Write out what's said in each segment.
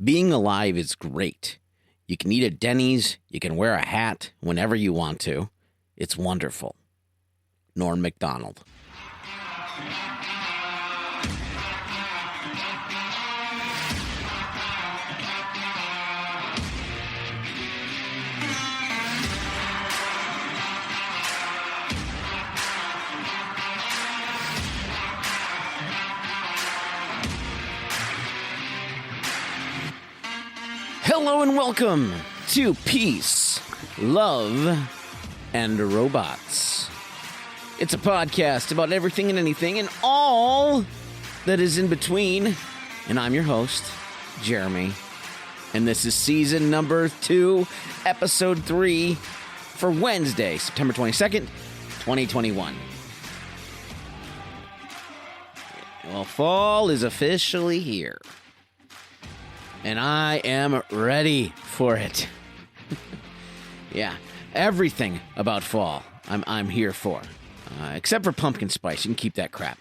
Being alive is great. You can eat at Denny's. You can wear a hat whenever you want to. It's wonderful. Norm Macdonald. Hello and welcome to Peace, Love, and Robots. It's a podcast about everything and anything and all that is in between. And I'm your host, Jeremy. And this is season number 2, episode 3 for Wednesday, September 22nd, 2021. Well, fall is officially here. And I am ready for it. Yeah, everything about fall I'm here for. Except for pumpkin spice. You can keep that crap.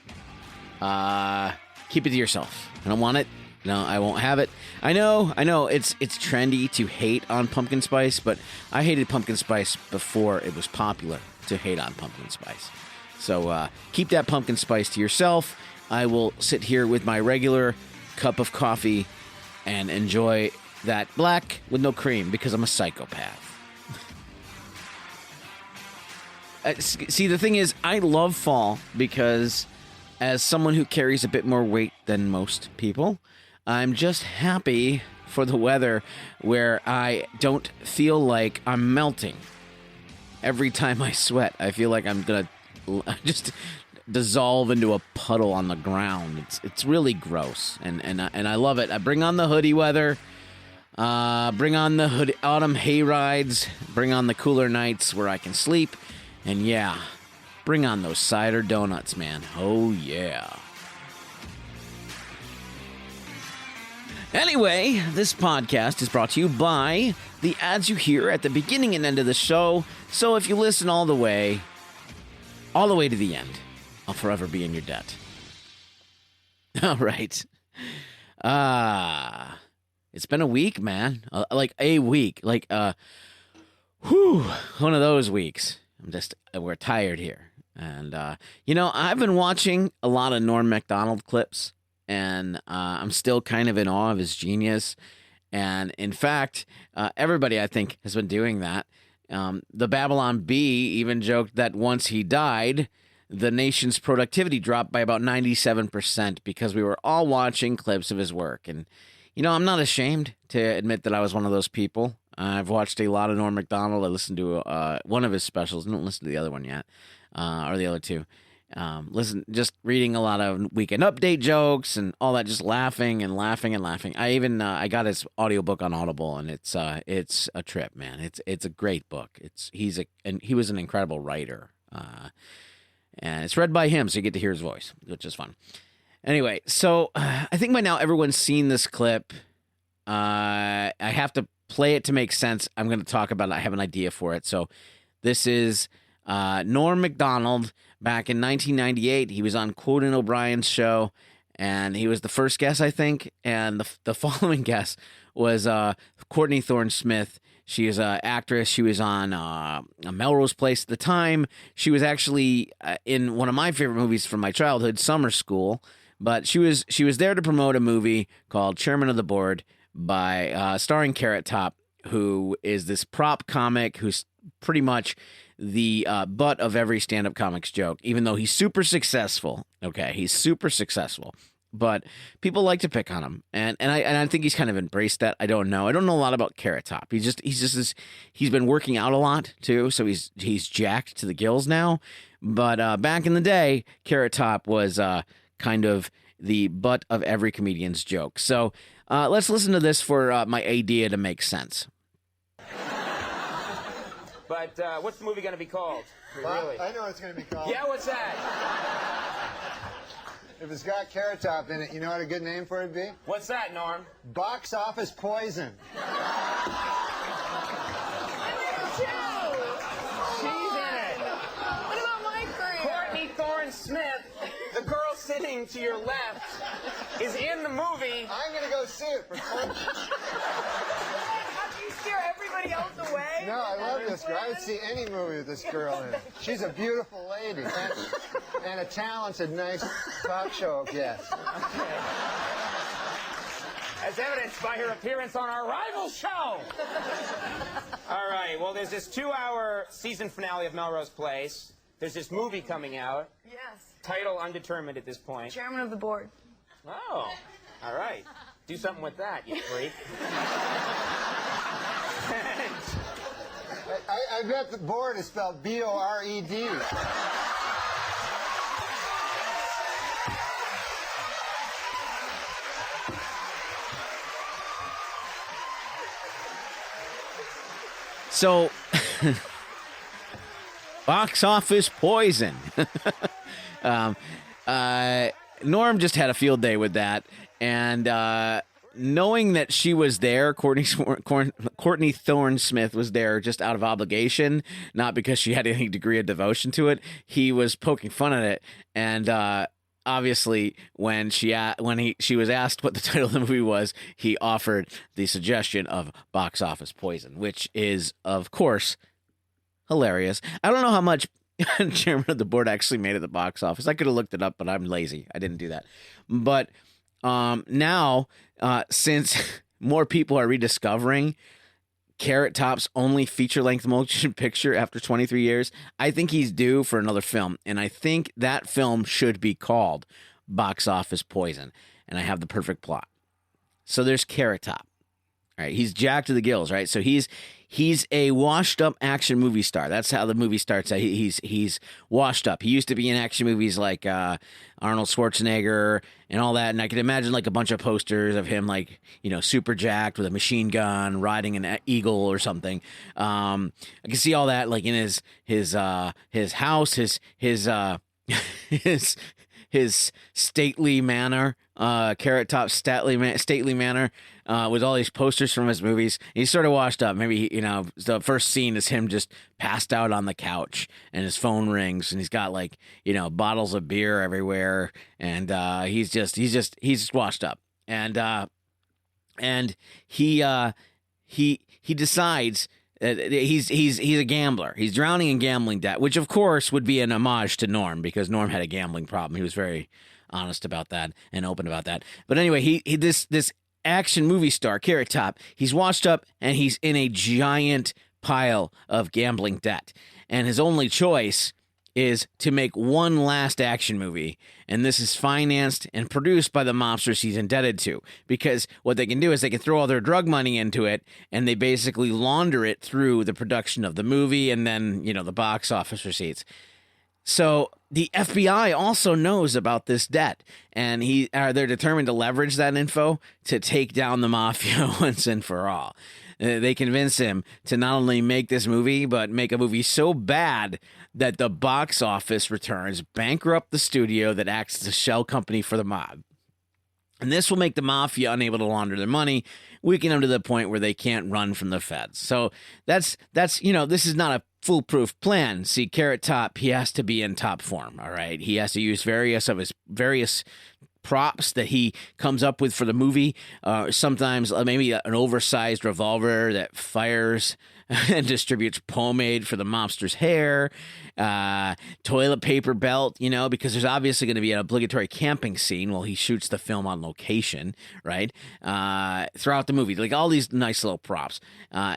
Keep it to yourself. I don't want it. No, I won't have it. I know, it's trendy to hate on pumpkin spice, but I hated pumpkin spice before it was popular to hate on pumpkin spice. So keep that pumpkin spice to yourself. I will sit here with my regular cup of coffee and enjoy that black with no cream because I'm a psychopath. See, the thing is, I love fall because as someone who carries a bit more weight than most people, I'm just happy for the weather where I don't feel like I'm melting. Every time I sweat, I feel like I'm going to just dissolve into a puddle on the ground. It's really gross, and I love it. I bring on the hoodie weather, bring on the autumn hay rides, bring on the cooler nights where I can sleep, and yeah, bring on those cider donuts, man. Oh yeah. Anyway, this podcast is brought to you by the ads you hear at the beginning and end of the show. So if you listen all the way to the end, I'll forever be in your debt. All right. It's been a week, man. Like a week. Like, one of those weeks. We're tired here. And, I've been watching a lot of Norm Macdonald clips, and I'm still kind of in awe of his genius. And, in fact, everybody, I think, has been doing that. The Babylon Bee even joked that once he died, the nation's productivity dropped by about 97% because we were all watching clips of his work. And, I'm not ashamed to admit that I was one of those people. I've watched a lot of Norm Macdonald. I listened to one of his specials. I don't listen to the other one yet, or the other two. Just reading a lot of Weekend Update jokes and all that, just laughing and laughing and laughing. I even I got his audiobook on Audible, and it's a trip, man. It's a great book. He was an incredible writer. And it's read by him, so you get to hear his voice, which is fun. Anyway, so I think by now everyone's seen this clip. I have to play it to make sense. I'm going to talk about it. I have an idea for it. So this is Norm Macdonald back in 1998. He was on Conan O'Brien's show, and he was the first guest, I think. And the following guest was Courtney Thorne-Smith. She is an actress. She was on Melrose Place at the time. She was actually in one of my favorite movies from my childhood, Summer School. But she was there to promote a movie called Chairman of the Board by starring Carrot Top, who is this prop comic who's pretty much the butt of every stand-up comic's joke, even though he's super successful. Okay, he's super successful. But people like to pick on him, and I think he's kind of embraced that. I don't know a lot about Carrot Top. He's been working out a lot too, so he's jacked to the gills now. But back in the day, Carrot Top was kind of the butt of every comedian's joke. So let's listen to this for my idea to make sense. But what's the movie going to be called? Really? I know what it's going to be called. Yeah, what's that? If it's got Carrot Top in it, you know what a good name for it would be? What's that, Norm? Box Office Poison. What about my career? Courtney Thorne-Smith, the girl sitting to your left, is in the movie. I'm going to go see it for fun. this girl. I would see any movie with this girl in it. She's a beautiful lady and a talented, nice talk show guest. As evidenced by her appearance on our rival show. All right, well, there's this 2-hour season finale of Melrose Place. There's this movie coming out. Yes. Title undetermined at this point. Chairman of the board. Oh, all right. Do something with that, you freak. I bet the board is spelled B-O-R-E-D. So, box office poison. Norm just had a field day with that, and knowing that she was there, Courtney Thorne Smith was there just out of obligation, not because she had any degree of devotion to it. He was poking fun at it, and obviously, when she was asked what the title of the movie was, he offered the suggestion of box office poison, which is, of course, hilarious. I don't know how much Chairman of the Board actually made at the box office. I could have looked it up, but I'm lazy. I didn't do that. But now, since more people are rediscovering Carrot Top's only feature-length motion picture after 23 years, I think he's due for another film, and I think that film should be called Box Office Poison, and I have the perfect plot. So there's Carrot Top. All right, he's jacked to the gills, right? So he's a washed-up action movie star. That's how the movie starts. He's washed up. He used to be in action movies like Arnold Schwarzenegger and all that, and I can imagine like a bunch of posters of him, like, you know, super jacked with a machine gun, riding an eagle or something. I can see all that like in his house, his stately manor, Carrot Top's stately manor, with all these posters from his movies. He's sort of washed up. Maybe, you know, the first scene is him just passed out on the couch, and his phone rings, and he's got, like, you know, bottles of beer everywhere, and he's just washed up, and he decides. He's a gambler. He's drowning in gambling debt, which of course would be an homage to Norm, because Norm had a gambling problem. He was very honest about that and open about that. But anyway, this action movie star, Carrot Top, he's washed up and he's in a giant pile of gambling debt, and his only choice is to make one last action movie, and this is financed and produced by the mobsters he's indebted to, because what they can do is they can throw all their drug money into it, and they basically launder it through the production of the movie and then, you know, the box office receipts. So the FBI also knows about this debt, and they're determined to leverage that info to take down the mafia once and for all. They convince him to not only make this movie, but make a movie so bad that the box office returns bankrupt the studio that acts as a shell company for the mob. And this will make the mafia unable to launder their money, weaken them to the point where they can't run from the feds. So that's you know, this is not a foolproof plan. See, Carrot Top, he has to be in top form, all right? He has to use various props that he comes up with for the movie. Sometimes maybe an oversized revolver that fires and distributes pomade for the mobster's hair, toilet paper belt, you know, because there's obviously going to be an obligatory camping scene while he shoots the film on location, right? Throughout the movie, like all these nice little props.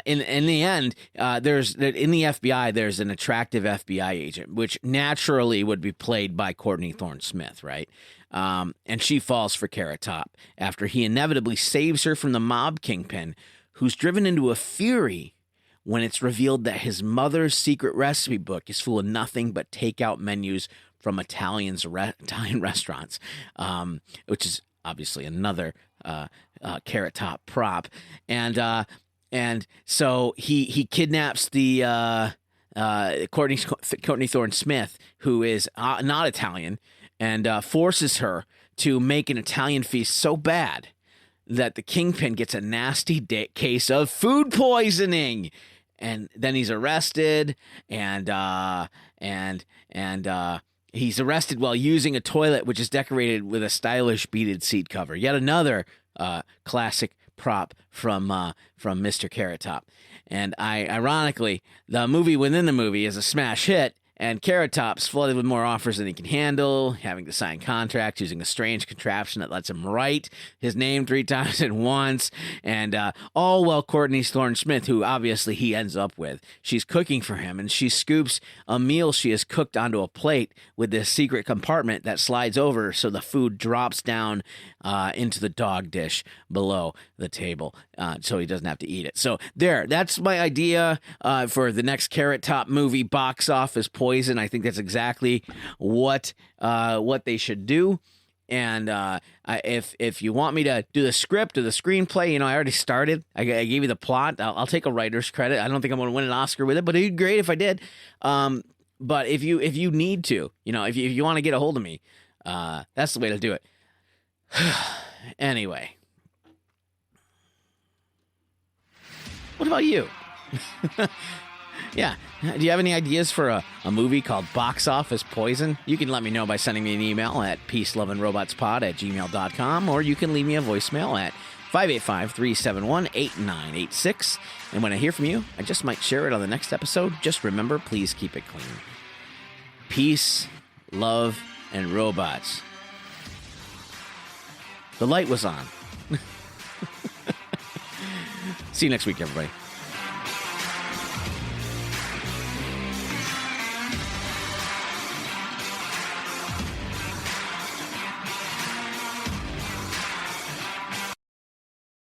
In the end, in the FBI, there's an attractive FBI agent, which naturally would be played by Courtney Thorne Smith, right? And she falls for Carrot Top after he inevitably saves her from the mob kingpin, who's driven into a fury when it's revealed that his mother's secret recipe book is full of nothing but takeout menus from Italian restaurants, which is obviously another Carrot Top prop. And so he kidnaps the Courtney Thorne Smith, who is not Italian, and forces her to make an Italian feast so bad that the kingpin gets a nasty case of food poisoning, and then he's arrested, and he's arrested while using a toilet which is decorated with a stylish beaded seat cover. Yet another classic prop from Mr. Carrot Top. And ironically, the movie within the movie is a smash hit, and Carrot Top's flooded with more offers than he can handle, having to sign contracts using a strange contraption that lets him write his name 3 times at once, and all while Courtney Thorne-Smith, who obviously he ends up with, she's cooking for him, and she scoops a meal she has cooked onto a plate with this secret compartment that slides over so the food drops down into the dog dish below the table, so he doesn't have to eat it. So that's my idea for the next Carrot Top movie, box office poison. I think that's exactly what they should do. And if you want me to do the script or the screenplay, I already started. I gave you the plot. I'll take a writer's credit. I don't think I'm going to win an Oscar with it, but it'd be great if I did. But if you need to, if you want to get a hold of me, that's the way to do it. Anyway, what about you? Yeah. Do you have any ideas for a movie called Box Office Poison? You can let me know by sending me an email at peaceloveandrobotspod@gmail.com, or you can leave me a voicemail at 585-371-8986. And when I hear from you, I just might share it on the next episode. Just remember, please keep it clean. Peace, love, and robots. The light was on. See you next week, everybody.